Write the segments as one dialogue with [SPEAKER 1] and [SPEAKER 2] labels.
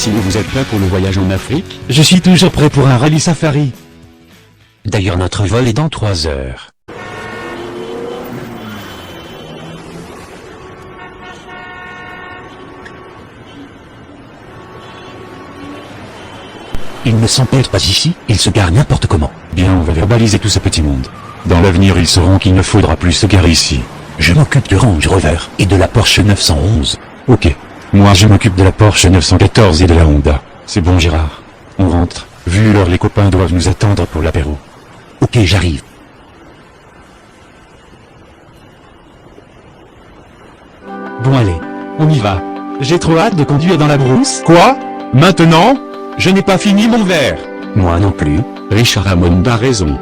[SPEAKER 1] Sinon vous êtes prêt pour le voyage en Afrique?
[SPEAKER 2] Je suis toujours prêt pour un rallye safari.
[SPEAKER 3] D'ailleurs notre vol est dans 3 heures.
[SPEAKER 4] Ils ne s'empêtrent pas ici, ils se garent n'importe comment.
[SPEAKER 1] Bien, on va verbaliser tout ce petit monde. Dans l'avenir, ils sauront qu'il ne faudra plus se garer ici.
[SPEAKER 4] Je m'occupe du Range Rover et de la Porsche 911.
[SPEAKER 1] Ok. Moi, je m'occupe de la Porsche 914 et de la Honda. C'est bon, Gérard. On rentre. Vu l'heure, les copains doivent nous attendre pour l'apéro.
[SPEAKER 4] Ok, j'arrive.
[SPEAKER 2] Bon allez, on y va. J'ai trop hâte de conduire dans la brousse.
[SPEAKER 5] Quoi? Maintenant? Je n'ai pas fini mon verre.
[SPEAKER 3] Moi non plus.
[SPEAKER 1] Richard Hammond a raison.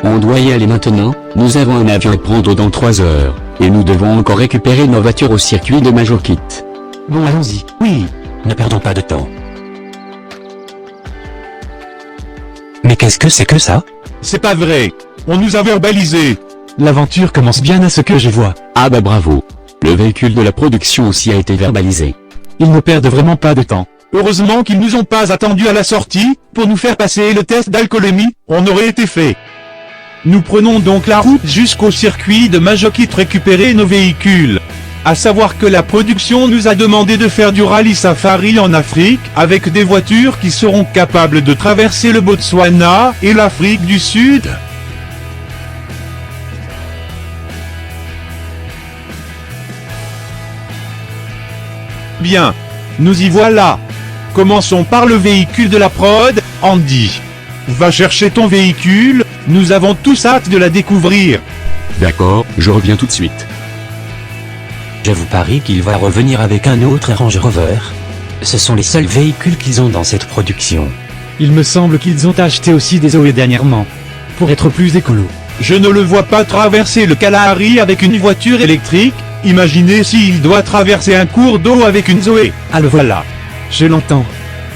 [SPEAKER 3] On doit y aller maintenant, nous avons un avion à prendre dans 3 heures, et nous devons encore récupérer nos voitures au circuit de Majokit.
[SPEAKER 2] Bon allons-y.
[SPEAKER 4] Oui, ne perdons pas de temps. Mais qu'est-ce que c'est que ça?
[SPEAKER 5] C'est pas vrai. On nous a verbalisé.
[SPEAKER 2] L'aventure commence bien à ce que je vois.
[SPEAKER 3] Ah bah bravo. Le véhicule de la production aussi a été verbalisé.
[SPEAKER 2] Ils ne perdent vraiment pas de temps.
[SPEAKER 5] Heureusement qu'ils nous ont pas attendus à la sortie, pour nous faire passer le test d'alcoolémie, on aurait été fait. Nous prenons donc la route jusqu'au circuit de Majokit récupérer nos véhicules. À savoir que la production nous a demandé de faire du rallye safari en Afrique, avec des voitures qui seront capables de traverser le Botswana et l'Afrique du Sud. Bien. Nous y voilà. Commençons par le véhicule de la prod, Andy. Va chercher ton véhicule, nous avons tous hâte de la découvrir.
[SPEAKER 1] D'accord, je reviens tout de suite.
[SPEAKER 4] Je vous parie qu'il va revenir avec un autre Range Rover. Ce sont les seuls véhicules qu'ils ont dans cette production.
[SPEAKER 2] Il me semble qu'ils ont acheté aussi des Zoé dernièrement. Pour être plus écolo.
[SPEAKER 5] Je ne le vois pas traverser le Kalahari avec une voiture électrique. Imaginez s'il doit traverser un cours d'eau avec une Zoé.
[SPEAKER 2] Ah le voilà. Je l'entends.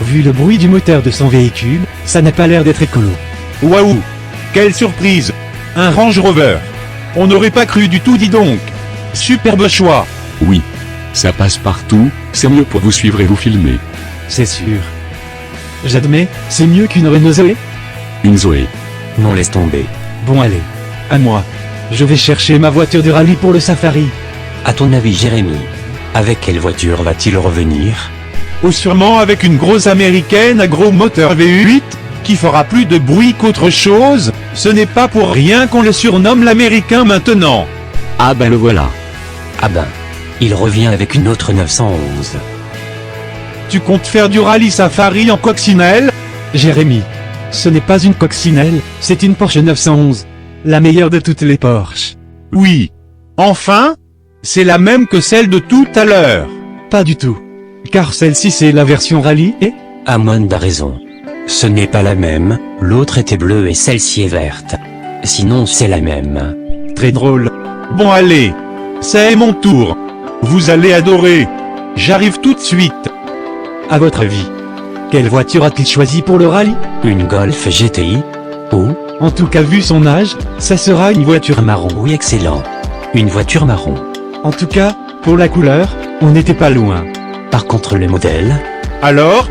[SPEAKER 2] Vu le bruit du moteur de son véhicule, ça n'a pas l'air d'être écolo.
[SPEAKER 5] Waouh! Quelle surprise! Un Range Rover. On n'aurait pas cru du tout, dis donc. Superbe choix.
[SPEAKER 1] Oui. Ça passe partout, c'est mieux pour vous suivre et vous filmer.
[SPEAKER 2] C'est sûr. J'admets, c'est mieux qu'une Renault Zoé.
[SPEAKER 1] Une Zoé.
[SPEAKER 4] Non, laisse tomber.
[SPEAKER 2] Bon allez. À moi. Je vais chercher ma voiture de rallye pour le safari.
[SPEAKER 4] À ton avis, Jérémy, avec quelle voiture va-t-il revenir?
[SPEAKER 5] Ou sûrement avec une grosse américaine à gros moteur V8, qui fera plus de bruit qu'autre chose. Ce n'est pas pour rien qu'on le surnomme l'américain maintenant.
[SPEAKER 3] Ah bah le voilà.
[SPEAKER 4] Ah ben, il revient avec une autre 911.
[SPEAKER 5] Tu comptes faire du rallye safari en coccinelle?
[SPEAKER 2] Jérémy. Ce n'est pas une coccinelle, c'est une Porsche 911. La meilleure de toutes les Porsche.
[SPEAKER 5] Oui. Enfin? C'est la même que celle de tout à l'heure.
[SPEAKER 2] Pas du tout. Car celle-ci c'est la version rallye et...
[SPEAKER 4] Hammond a raison. Ce n'est pas la même, l'autre était bleue et celle-ci est verte. Sinon c'est la même.
[SPEAKER 2] Très drôle.
[SPEAKER 5] Bon allez. C'est mon tour. Vous allez adorer. J'arrive tout de suite.
[SPEAKER 2] À votre avis, quelle voiture a-t-il choisi pour le rallye?
[SPEAKER 4] Une Golf GTI? Ou?
[SPEAKER 2] En tout cas vu son âge, ça sera une voiture marron.
[SPEAKER 4] Oui, excellent. Une voiture marron.
[SPEAKER 2] En tout cas, pour la couleur, on n'était pas loin.
[SPEAKER 4] Par contre le modèle?
[SPEAKER 5] Alors?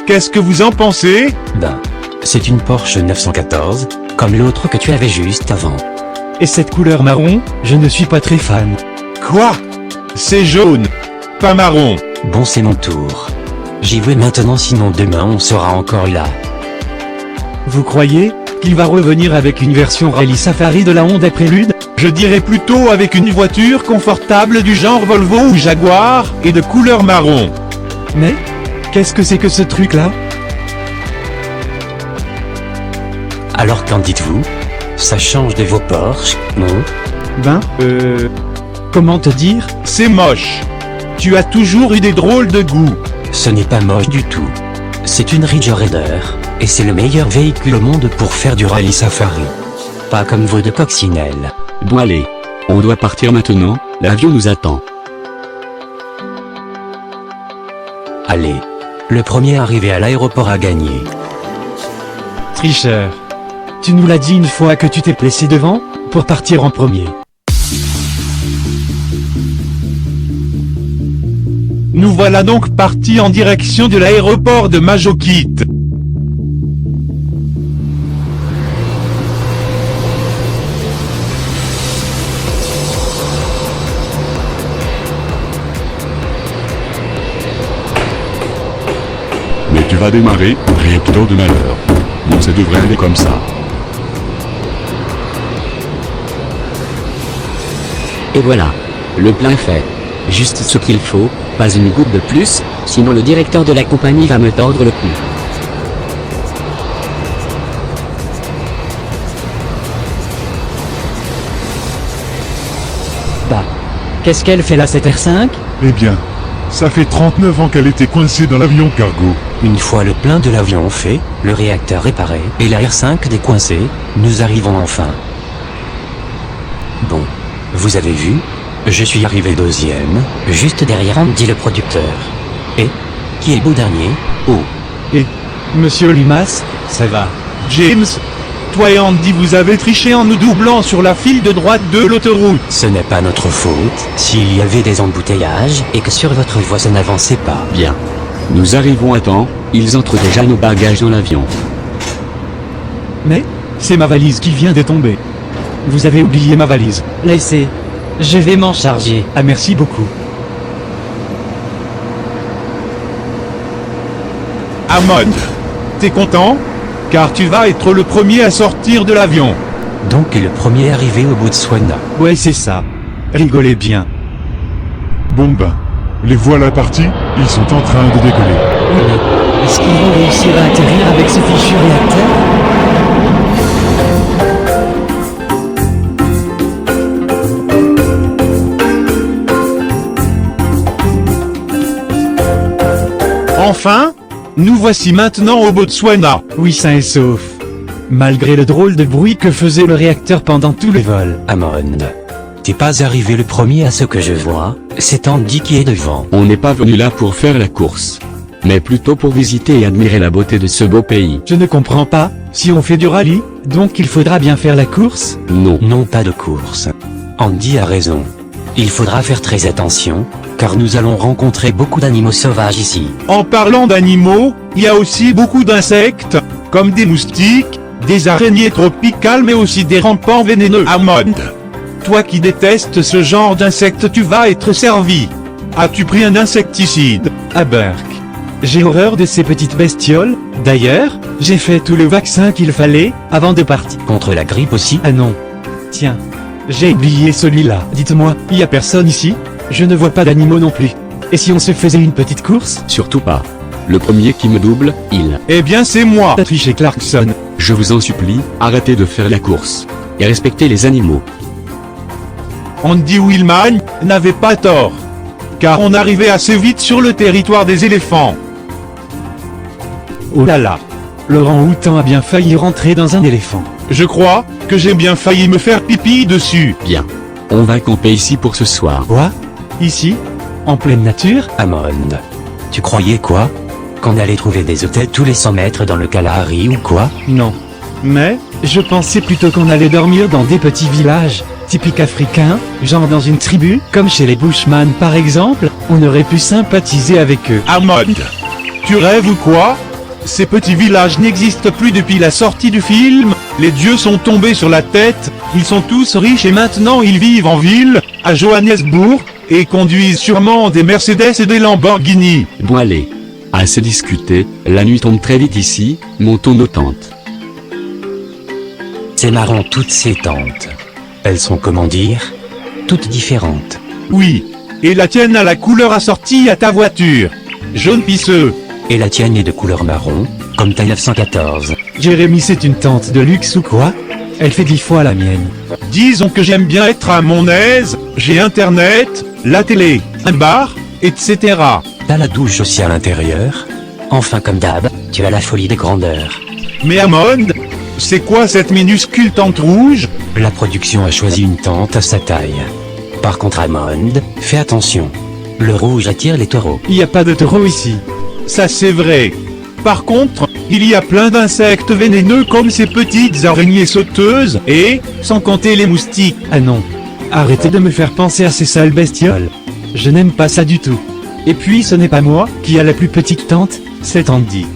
[SPEAKER 5] Qu'est-ce que vous en pensez?
[SPEAKER 4] Ben, c'est une Porsche 914, comme l'autre que tu avais juste avant.
[SPEAKER 2] Et cette couleur marron, je ne suis pas très fan.
[SPEAKER 5] Quoi? C'est jaune, pas marron.
[SPEAKER 4] Bon, c'est mon tour. J'y vais maintenant, sinon demain on sera encore là.
[SPEAKER 2] Vous croyez qu'il va revenir avec une version rallye safari de la Honda Prélude?
[SPEAKER 5] Je dirais plutôt avec une voiture confortable du genre Volvo ou Jaguar, et de couleur marron.
[SPEAKER 2] Mais, qu'est-ce que c'est que ce truc-là?
[SPEAKER 4] Alors qu'en dites-vous? Ça change de vos Porsche, non?
[SPEAKER 2] Ben, comment te dire?
[SPEAKER 5] C'est moche. Tu as toujours eu des drôles de goût.
[SPEAKER 4] Ce n'est pas moche du tout. C'est une Ridge Raider, et c'est le meilleur véhicule au monde pour faire du rallye safari. Pas comme vos deux coccinelles.
[SPEAKER 1] Bon allez. On doit partir maintenant, l'avion nous attend.
[SPEAKER 4] Allez. Le premier arrivé à l'aéroport a gagné.
[SPEAKER 2] Tricheur. Tu nous l'as dit une fois que tu t'es placé devant, pour partir en premier.
[SPEAKER 5] Nous voilà donc partis en direction de l'aéroport de Majokit.
[SPEAKER 6] Mais tu vas démarrer, réacteur de malheur. Bon, ça devrait aller comme ça.
[SPEAKER 3] Et voilà. Le plein est fait. Juste ce qu'il faut, pas une goutte de plus, sinon le directeur de la compagnie va me tordre le cou.
[SPEAKER 2] Bah. Qu'est-ce qu'elle fait là, cette R5
[SPEAKER 6] Eh bien, ça fait 39 ans qu'elle était coincée dans l'avion cargo.
[SPEAKER 4] Une fois le plein de l'avion fait, le réacteur réparé et la R5 décoincée, nous arrivons enfin. Bon, vous avez vu? Je suis arrivé deuxième, juste derrière Andy le producteur. Et qui est le beau dernier? Oh,
[SPEAKER 2] Et Monsieur Limas, ça va.
[SPEAKER 5] James, toi et Andy vous avez triché en nous doublant sur la file de droite de l'autoroute.
[SPEAKER 4] ce n'est pas notre faute s'il y avait des embouteillages et que sur votre voie ça n'avançait pas.
[SPEAKER 3] Bien. Nous arrivons à temps, ils entrent déjà nos bagages dans l'avion.
[SPEAKER 2] Mais, c'est ma valise qui vient de tomber. Vous avez oublié ma valise.
[SPEAKER 7] Laissez. Je vais m'en charger.
[SPEAKER 2] Ah, merci beaucoup.
[SPEAKER 5] Amon, t'es content? Car tu vas être le premier à sortir de l'avion.
[SPEAKER 4] Donc le premier arrivé au Botswana.
[SPEAKER 2] Ouais, c'est ça. Rigolez bien.
[SPEAKER 6] Bon ben, les voilà partis, ils sont en train de décoller.
[SPEAKER 7] Oui, mais est-ce qu'ils vont réussir à atterrir avec ce fichu réacteur?
[SPEAKER 5] Enfin, nous voici maintenant au Botswana.
[SPEAKER 2] Oui, sain et sauf. Malgré le drôle de bruit que faisait le réacteur pendant tout le vol.
[SPEAKER 4] Amon, t'es pas arrivé le premier à ce que je vois, c'est Andy qui est devant.
[SPEAKER 3] On n'est pas venu là pour faire la course, mais plutôt pour visiter et admirer la beauté de ce beau pays.
[SPEAKER 2] Je ne comprends pas, si on fait du rallye, donc il faudra bien faire la course?
[SPEAKER 3] Non.
[SPEAKER 4] Non, pas de course. Andy a raison. Il faudra faire très attention, car nous allons rencontrer beaucoup d'animaux sauvages ici.
[SPEAKER 5] En parlant d'animaux, il y a aussi beaucoup d'insectes, comme des moustiques, des araignées tropicales mais aussi des rampants vénéneux. Amon, toi qui détestes ce genre d'insectes, tu vas être servi. As-tu pris un insecticide?
[SPEAKER 2] Ah Burk. J'ai horreur de ces petites bestioles. D'ailleurs, j'ai fait tout le vaccin qu'il fallait, avant de partir.
[SPEAKER 4] Contre la grippe aussi?
[SPEAKER 2] Ah non. Tiens. J'ai oublié celui-là. Dites-moi, y a personne ici? Je ne vois pas d'animaux non plus. Et si on se faisait une petite course?
[SPEAKER 3] Surtout pas. Le premier qui me double, il.
[SPEAKER 5] Eh bien c'est moi.
[SPEAKER 2] T'as triché, Clarkson.
[SPEAKER 3] Je vous en supplie, arrêtez de faire la course. Et respectez les animaux.
[SPEAKER 5] Andy Willman n'avait pas tort. Car on arrivait assez vite sur le territoire des éléphants.
[SPEAKER 2] Oh là là. Laurent Houtan a bien failli rentrer dans un éléphant.
[SPEAKER 5] Je crois que j'ai bien failli me faire pipi dessus.
[SPEAKER 3] Bien. On va camper ici pour ce soir.
[SPEAKER 2] Quoi? Ici? En pleine nature?
[SPEAKER 4] Amon, tu croyais quoi? Qu'on allait trouver des hôtels tous les 100 mètres dans le Kalahari ou quoi?
[SPEAKER 2] Non. Mais, je pensais plutôt qu'on allait dormir dans des petits villages, typiques africains, genre dans une tribu, comme chez les Bushman par exemple, on aurait pu sympathiser avec eux.
[SPEAKER 5] Amon, tu rêves ou quoi? Ces petits villages n'existent plus depuis la sortie du film, les dieux sont tombés sur la tête, ils sont tous riches et maintenant ils vivent en ville, à Johannesburg, et conduisent sûrement des Mercedes et des Lamborghini.
[SPEAKER 3] Bon allez. Assez discuté, la nuit tombe très vite ici, montons nos tentes.
[SPEAKER 4] C'est marrant toutes ces tentes. Elles sont comment dire? Toutes différentes.
[SPEAKER 5] Oui, et la tienne a la couleur assortie à ta voiture. Jaune pisseux.
[SPEAKER 4] Et la tienne est de couleur marron, comme ta 914.
[SPEAKER 2] Jérémy, c'est une tente de luxe ou quoi? Elle fait 10 fois la mienne.
[SPEAKER 5] Disons que j'aime bien être à mon aise, j'ai internet, la télé, un bar, etc.
[SPEAKER 4] T'as la douche aussi à l'intérieur? Enfin comme d'hab, tu as la folie des grandeurs.
[SPEAKER 5] Mais Amon, c'est quoi cette minuscule tente rouge?
[SPEAKER 4] La production a choisi une tente à sa taille. Par contre Amon, fais attention. Le rouge attire les taureaux.
[SPEAKER 2] Il n'y a pas de taureau ici.
[SPEAKER 5] Ça c'est vrai. Par contre, il y a plein d'insectes vénéneux comme ces petites araignées sauteuses et, sans compter les moustiques.
[SPEAKER 2] Ah non. Arrêtez de me faire penser à ces sales bestioles. Je n'aime pas ça du tout. Et puis ce n'est pas moi qui a la plus petite tente, c'est Andy.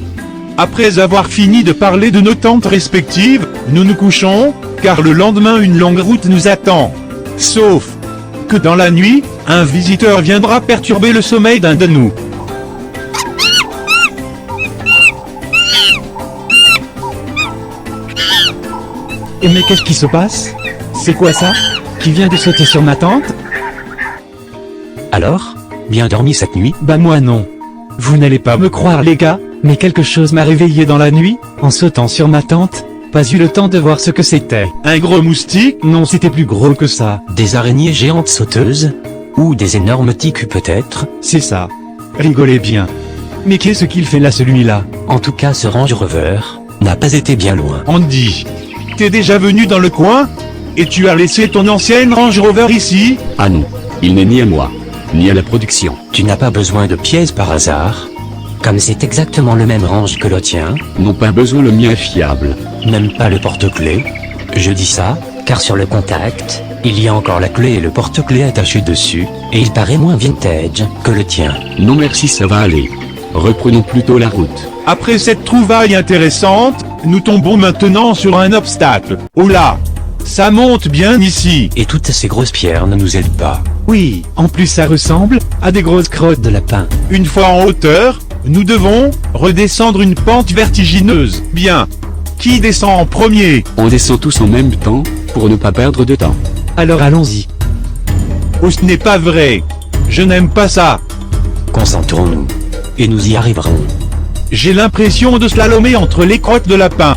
[SPEAKER 5] Après avoir fini de parler de nos tentes respectives, nous nous couchons, car le lendemain une longue route nous attend. Sauf que dans la nuit, un visiteur viendra perturber le sommeil d'un de nous.
[SPEAKER 2] Et mais qu'est-ce qui se passe? C'est quoi ça? Qui vient de sauter sur ma tente?
[SPEAKER 4] Alors? Bien dormi cette nuit?
[SPEAKER 2] Bah moi non. Vous n'allez pas me croire les gars, mais quelque chose m'a réveillé dans la nuit, en sautant sur ma tente. Pas eu le temps de voir ce que c'était.
[SPEAKER 5] Un gros moustique?
[SPEAKER 2] Non, c'était plus gros que ça.
[SPEAKER 4] Des araignées géantes sauteuses? Ou des énormes ticus peut-être?
[SPEAKER 2] C'est ça. Rigolez bien. Mais qu'est-ce qu'il fait là celui-là?
[SPEAKER 4] En tout cas ce Range Rover n'a pas été bien loin.
[SPEAKER 5] Andy, t'es déjà venu dans le coin? Et tu as laissé ton ancienne Range Rover ici?
[SPEAKER 3] Ah non, il n'est ni à moi, ni à la production.
[SPEAKER 4] Tu n'as pas besoin de pièces par hasard? Comme c'est exactement le même range que le tien,
[SPEAKER 3] Non pas besoin, le mien est fiable.
[SPEAKER 4] même pas le porte-clés. Je dis ça, car sur le contact, il y a encore la clé et le porte-clés attachés dessus, et il paraît moins vintage que le tien.
[SPEAKER 3] Non merci, ça va aller. Reprenons plutôt la route.
[SPEAKER 5] Après cette trouvaille intéressante, nous tombons maintenant sur un obstacle. Oh là! Ça monte bien ici.
[SPEAKER 4] Et toutes ces grosses pierres ne nous aident pas.
[SPEAKER 2] Oui, en plus ça ressemble à des grosses crottes de lapin.
[SPEAKER 5] Une fois en hauteur, nous devons redescendre une pente vertigineuse. Bien. Qui descend en premier?
[SPEAKER 3] On descend tous en même temps, pour ne pas perdre de temps.
[SPEAKER 2] Alors allons-y.
[SPEAKER 5] Oh, ce n'est pas vrai. Je n'aime pas ça.
[SPEAKER 4] Concentrons-nous. Et nous y arriverons.
[SPEAKER 5] J'ai l'impression de slalomer entre les crottes de lapin.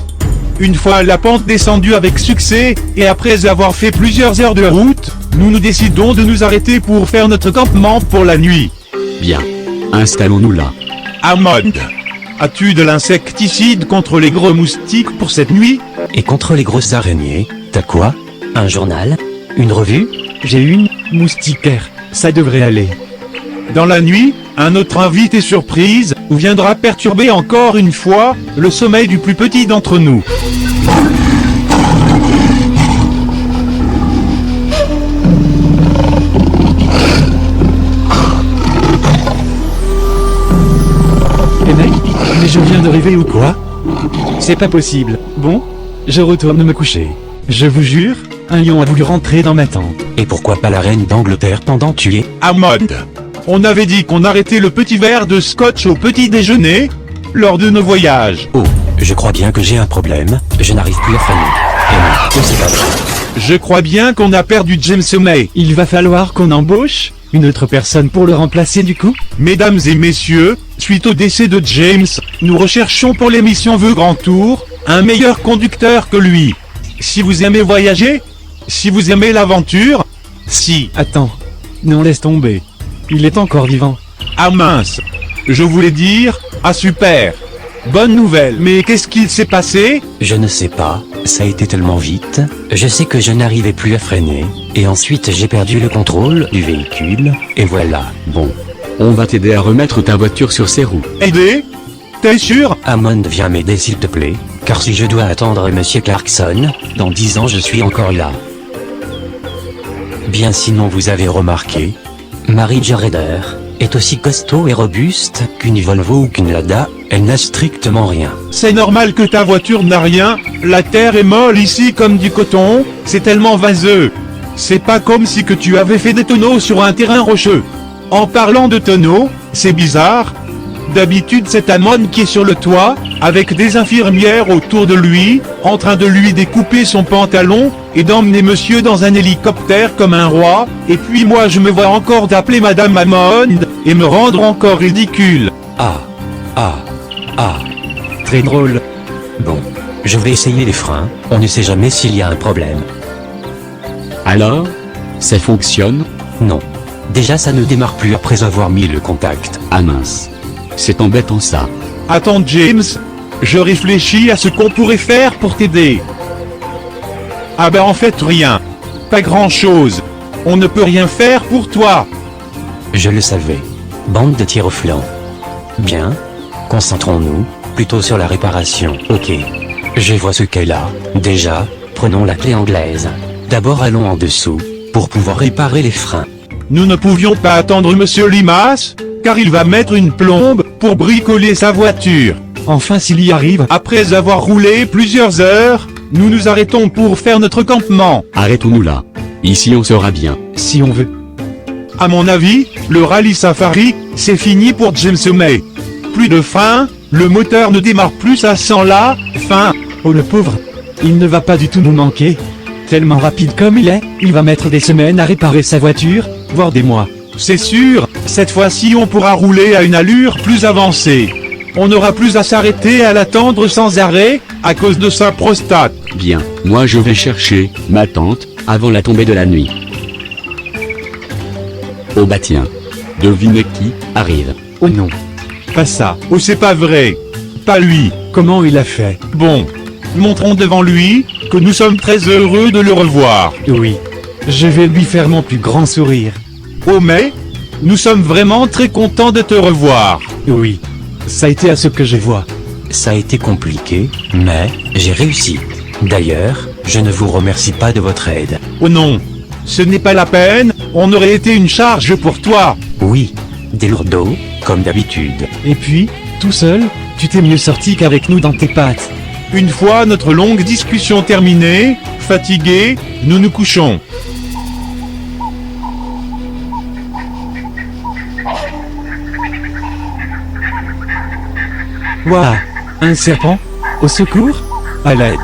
[SPEAKER 5] Une fois la pente descendue avec succès, et après avoir fait plusieurs heures de route, nous nous décidons de nous arrêter pour faire notre campement pour la nuit.
[SPEAKER 3] Bien. Installons-nous là.
[SPEAKER 5] Amod, as-tu de l'insecticide contre les gros moustiques pour cette nuit?
[SPEAKER 4] Et contre les grosses araignées, t'as quoi? Un journal? Une revue?
[SPEAKER 2] J'ai une moustiquaire. Ça devrait aller.
[SPEAKER 5] Dans la nuit, un autre invité surprise viendra perturber encore une fois le sommeil du plus petit d'entre nous.
[SPEAKER 2] Eh mec, mais je viens de rêver ou quoi? C'est pas possible. Bon, je retourne me coucher. Je vous jure, un lion a voulu rentrer dans ma tente.
[SPEAKER 4] Et pourquoi pas la reine d'Angleterre pendant tu es?
[SPEAKER 5] Amod, on avait dit qu'on arrêtait le petit verre de scotch au petit déjeuner lors de nos voyages.
[SPEAKER 4] Oh, je crois bien que j'ai un problème, je n'arrive plus à freiner. Et non, c'est pas vrai.
[SPEAKER 5] Je crois bien qu'on a perdu James May.
[SPEAKER 2] Il va falloir qu'on embauche une autre personne pour le remplacer du coup?
[SPEAKER 5] Mesdames et messieurs, suite au décès de James, nous recherchons pour l'émission The Grand Tour un meilleur conducteur que lui. Si vous aimez voyager, si vous aimez l'aventure, si...
[SPEAKER 2] Attends. Non, laisse tomber. Il est encore vivant.
[SPEAKER 5] Ah mince, je voulais dire, ah super, bonne nouvelle. Mais qu'est-ce qu'il s'est passé?
[SPEAKER 4] Je ne sais pas, ça a été tellement vite, je sais que je n'arrivais plus à freiner, et ensuite j'ai perdu le contrôle du véhicule, et voilà.
[SPEAKER 3] Bon. On va t'aider à remettre ta voiture sur ses roues.
[SPEAKER 5] Aider? T'es sûr?
[SPEAKER 4] Amon, viens m'aider s'il te plaît, car si je dois attendre Monsieur Clarkson, dans 10 ans je suis encore là. Bien sinon vous avez remarqué, Marie-Jo Raider est aussi costaud et robuste qu'une Volvo ou qu'une Lada, elle n'a strictement rien.
[SPEAKER 5] C'est normal que ta voiture n'a rien, la terre est molle ici comme du coton, c'est tellement vaseux. C'est pas comme si que tu avais fait des tonneaux sur un terrain rocheux. En parlant de tonneaux, c'est bizarre. D'habitude c'est Amon qui est sur le toit, avec des infirmières autour de lui, en train de lui découper son pantalon, et d'emmener monsieur dans un hélicoptère comme un roi, et puis moi je me vois encore d'appeler Madame Amon, et me rendre encore ridicule.
[SPEAKER 4] Ah.
[SPEAKER 2] Très drôle.
[SPEAKER 4] Bon. Je vais essayer les freins, on ne sait jamais s'il y a un problème.
[SPEAKER 3] Alors? Ça fonctionne?
[SPEAKER 4] Non. Déjà ça ne démarre plus après avoir mis le contact.
[SPEAKER 3] Ah mince. C'est embêtant ça.
[SPEAKER 5] Attends James, je réfléchis à ce qu'on pourrait faire pour t'aider. Ah ben en fait rien. Pas grand chose. On ne peut rien faire pour toi.
[SPEAKER 4] Je le savais. Bande de tirs au flanc. Bien. Concentrons-nous, plutôt sur la réparation. Ok. Je vois ce qu'elle a. Déjà, prenons la clé anglaise. D'abord allons en dessous, pour pouvoir réparer les freins.
[SPEAKER 5] Nous ne pouvions pas attendre Monsieur Limas. car il va mettre une plombe pour bricoler sa voiture.
[SPEAKER 2] Enfin s'il y arrive.
[SPEAKER 5] Après avoir roulé plusieurs heures, nous nous arrêtons pour faire notre campement.
[SPEAKER 3] Arrêtons-nous là. Ici on sera bien.
[SPEAKER 2] Si on veut.
[SPEAKER 5] À mon avis, le rallye safari, c'est fini pour James May. Plus de frein, le moteur ne démarre plus à 100 là, fin.
[SPEAKER 2] Oh le pauvre. Il ne va pas du tout nous manquer. Tellement rapide comme il est, il va mettre des semaines à réparer sa voiture, voire des mois.
[SPEAKER 5] C'est sûr, cette fois-ci on pourra rouler à une allure plus avancée. On n'aura plus à s'arrêter à l'attendre sans arrêt, à cause de sa prostate.
[SPEAKER 3] Bien, moi je vais chercher ma tante avant la tombée de la nuit. Oh bah tiens. Devinez qui arrive.
[SPEAKER 2] Oh non. Pas ça.
[SPEAKER 5] Oh c'est pas vrai. Pas lui.
[SPEAKER 2] Comment il a fait?
[SPEAKER 5] Bon. Montrons devant lui, que nous sommes très heureux de le revoir.
[SPEAKER 2] Oui. Je vais lui faire mon plus grand sourire.
[SPEAKER 5] Oh mais, nous sommes vraiment très contents de te revoir.
[SPEAKER 2] Oui. Ça a été à ce que je vois.
[SPEAKER 4] Ça a été compliqué, mais j'ai réussi. D'ailleurs, je ne vous remercie pas de votre aide.
[SPEAKER 5] Oh non. Ce n'est pas la peine, on aurait été une charge pour toi.
[SPEAKER 4] Oui, des lourdeaux, comme d'habitude.
[SPEAKER 2] Et puis, tout seul, tu t'es mieux sorti qu'avec nous dans tes pattes.
[SPEAKER 5] Une fois notre longue discussion terminée, fatigués, nous nous couchons.
[SPEAKER 2] Waouh. Un serpent? Au secours? À l'aide.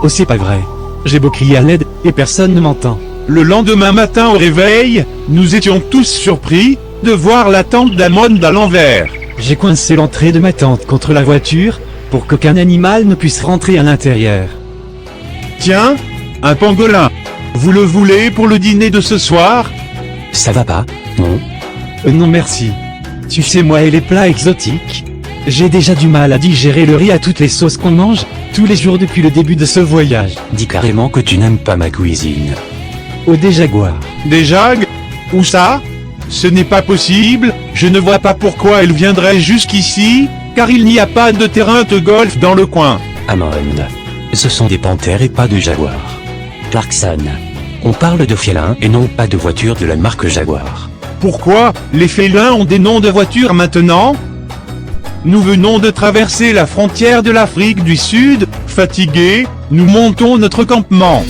[SPEAKER 2] Oh c'est pas vrai. J'ai beau crier à l'aide, et personne ne m'entend.
[SPEAKER 5] Le lendemain matin au réveil, nous étions tous surpris de voir la tente d'Amond à l'envers.
[SPEAKER 2] J'ai coincé l'entrée de ma tente contre la voiture, pour qu'aucun animal ne puisse rentrer à l'intérieur.
[SPEAKER 5] Tiens, un pangolin. Vous le voulez pour le dîner de ce soir?
[SPEAKER 4] Ça va pas, non?
[SPEAKER 2] Non merci. Tu sais moi et les plats exotiques, j'ai déjà du mal à digérer le riz à toutes les sauces qu'on mange, tous les jours depuis le début de ce voyage.
[SPEAKER 4] Dis carrément que tu n'aimes pas ma cuisine.
[SPEAKER 2] Au des jaguars.
[SPEAKER 5] Des jagues? Où ça? Ce n'est pas possible, je ne vois pas pourquoi elles viendraient jusqu'ici, car il n'y a pas de terrain de golf dans le coin.
[SPEAKER 4] Amon. Ce sont des panthères et pas de jaguars. Clarkson. On parle de félins et non pas de voitures de la marque Jaguar.
[SPEAKER 5] Pourquoi les félins ont des noms de voitures maintenant? Nous venons de traverser la frontière de l'Afrique du Sud, fatigués, nous montons notre campement.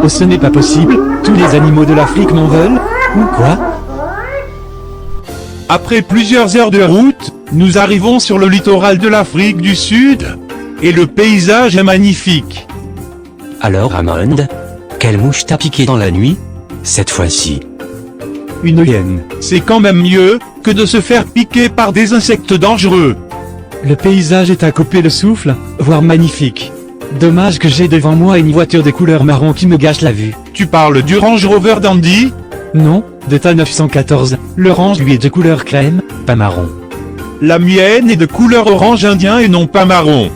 [SPEAKER 2] Oh ce n'est pas possible, tous les animaux de l'Afrique m'en veulent? Ou quoi?
[SPEAKER 5] Après plusieurs heures de route, nous arrivons sur le littoral de l'Afrique du Sud, et le paysage est magnifique.
[SPEAKER 4] Alors Amond, quelle mouche t'a piqué dans la nuit? Cette fois-ci.
[SPEAKER 2] Une hyène.
[SPEAKER 5] C'est quand même mieux que de se faire piquer par des insectes dangereux.
[SPEAKER 2] Le paysage est à couper le souffle, voire magnifique. Dommage que j'ai devant moi une voiture de couleur marron qui me gâche la vue.
[SPEAKER 5] Tu parles du Range Rover Dandy?
[SPEAKER 2] Non, de ta 914, le range lui est de couleur crème, pas marron.
[SPEAKER 5] La mienne est de couleur orange indien et non pas marron.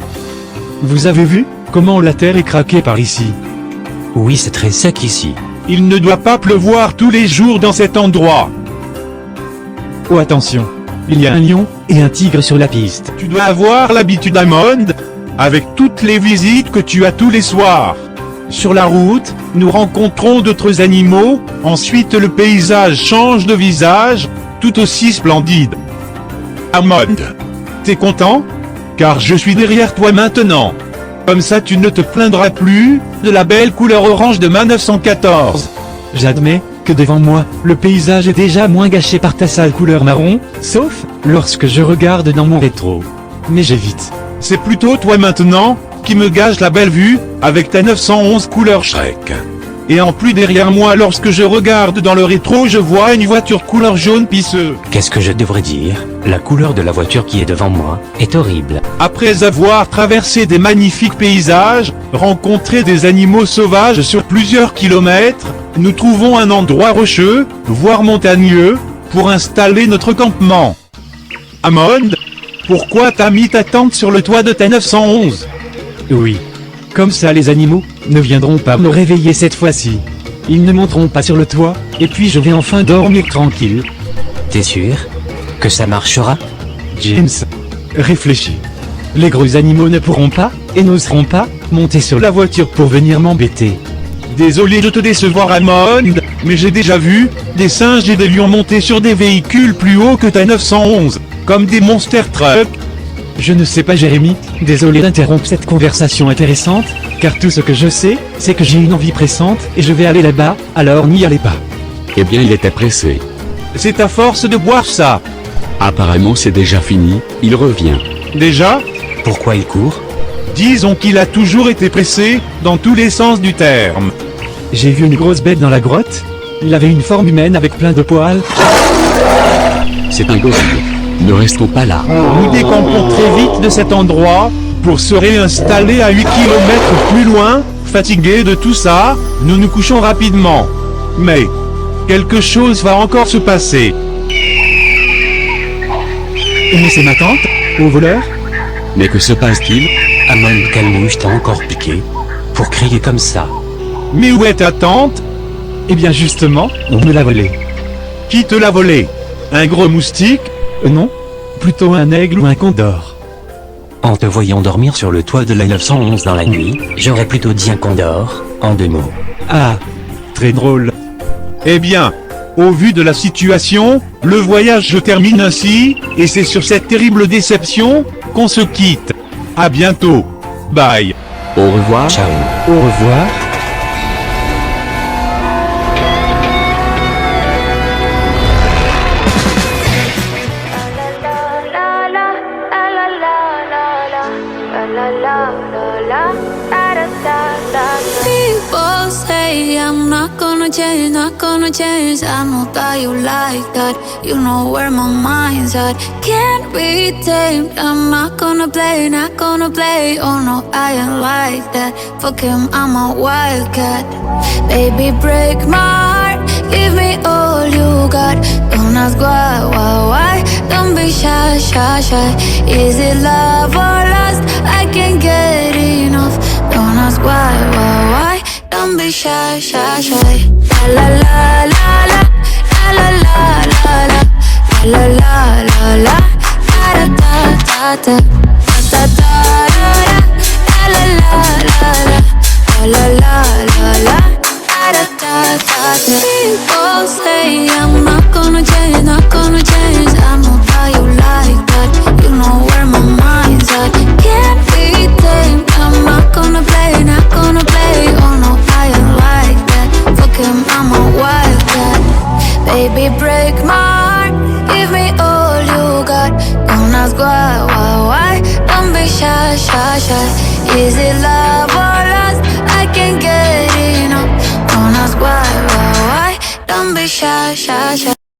[SPEAKER 2] Vous avez vu comment la terre est craquée par ici?
[SPEAKER 4] Oui, c'est très sec ici.
[SPEAKER 5] Il ne doit pas pleuvoir tous les jours dans cet endroit.
[SPEAKER 2] Oh attention, il y a un lion et un tigre sur la piste.
[SPEAKER 5] Tu dois avoir l'habitude Amond, avec toutes les visites que tu as tous les soirs. Sur la route, nous rencontrons d'autres animaux, ensuite le paysage change de visage, tout aussi splendide. Amond, t'es content? Car je suis derrière toi maintenant. Comme ça tu ne te plaindras plus de la belle couleur orange de ma 914.
[SPEAKER 2] J'admets que devant moi, le paysage est déjà moins gâché par ta sale couleur marron, sauf lorsque je regarde dans mon rétro. Mais j'évite.
[SPEAKER 5] C'est plutôt toi maintenant qui me gâche la belle vue avec ta 911 couleur Shrek. Et en plus derrière moi lorsque je regarde dans le rétro je vois une voiture couleur jaune pisseux.
[SPEAKER 4] Qu'est-ce que je devrais dire? La couleur de la voiture qui est devant moi est horrible.
[SPEAKER 5] Après avoir traversé des magnifiques paysages, rencontré des animaux sauvages sur plusieurs kilomètres, nous trouvons un endroit rocheux, voire montagneux, pour installer notre campement. Amond, pourquoi t'as mis ta tente sur le toit de ta 911?
[SPEAKER 2] Oui. Comme ça les animaux ne viendront pas me réveiller cette fois-ci. Ils ne monteront pas sur le toit, et puis je vais enfin dormir tranquille.
[SPEAKER 4] T'es sûr que ça marchera?
[SPEAKER 2] James, réfléchis. Les gros animaux ne pourront pas, et n'oseront pas, monter sur la voiture pour venir m'embêter.
[SPEAKER 5] Désolé de te décevoir, Raymond, mais j'ai déjà vu des singes et des lions monter sur des véhicules plus hauts que ta 911, comme des monster trucks.
[SPEAKER 2] Je ne sais pas, Jérémy, désolé d'interrompre cette conversation intéressante, car tout ce que je sais, c'est que j'ai une envie pressante et je vais aller là-bas, alors n'y allez pas.
[SPEAKER 3] Eh bien il était pressé.
[SPEAKER 5] C'est à force de boire ça.
[SPEAKER 3] Apparemment c'est déjà fini, il revient.
[SPEAKER 5] Déjà,
[SPEAKER 4] Pourquoi il court?
[SPEAKER 5] disons qu'il a toujours été pressé, dans tous les sens du terme.
[SPEAKER 2] J'ai vu une grosse bête dans la grotte. Il avait une forme humaine avec plein de poils.
[SPEAKER 3] C'est un gorille. Ne restons pas là.
[SPEAKER 5] Nous décampons très vite de cet endroit, pour se réinstaller à 8 km plus loin, fatigués de tout ça, nous nous couchons rapidement. Mais, quelque chose va encore se passer.
[SPEAKER 2] Mais c'est ma tante, au voleur.
[SPEAKER 3] Mais que se passe-t-il?
[SPEAKER 4] Amon, quelle mouche t'a encore piqué? Pour crier comme ça.
[SPEAKER 5] Mais où est ta tante?
[SPEAKER 2] Eh bien justement, on me l'a volé.
[SPEAKER 5] Qui te l'a volé? Un gros moustique?
[SPEAKER 2] Non, plutôt un aigle ou un condor.
[SPEAKER 4] En te voyant dormir sur le toit de la 911 dans la nuit, j'aurais plutôt dit un condor, en 2 mots.
[SPEAKER 2] Ah, très drôle.
[SPEAKER 5] Eh bien, au vu de la situation, le voyage se termine ainsi, et c'est sur cette terrible déception qu'on se quitte. À bientôt. Bye.
[SPEAKER 3] Au revoir.
[SPEAKER 4] Ciao.
[SPEAKER 2] Au revoir.
[SPEAKER 8] People say I'm not gonna change, not gonna change. I know that you like that. You know where my mind's at. Can't be tamed. I'm not gonna play, not gonna play. Oh no, I ain't like that. Fuck him, I'm a wildcat. Baby, break my heart. Give me all you got. Don't ask why. Don't be shy, shy, shy. Is it love or lust? I can't get enough. Don't ask why. Don't be shy, shy, shy. La la la la la la la la la la la la la da da da da da da da la la la da da da. People say I'm not gonna change, not gonna change. I know that you like that. You know where my mind's at. Can't be tamed. I'm not gonna play, not gonna play. Oh no, I ain't like that. Fuck him, I'm a wildcat. Baby, break my heart. Give me all you got. Don't ask why. Don't be shy, shy, shy. Is it love or lust? I can't get enough. Don't ask why. Don't be shy, shy, shy.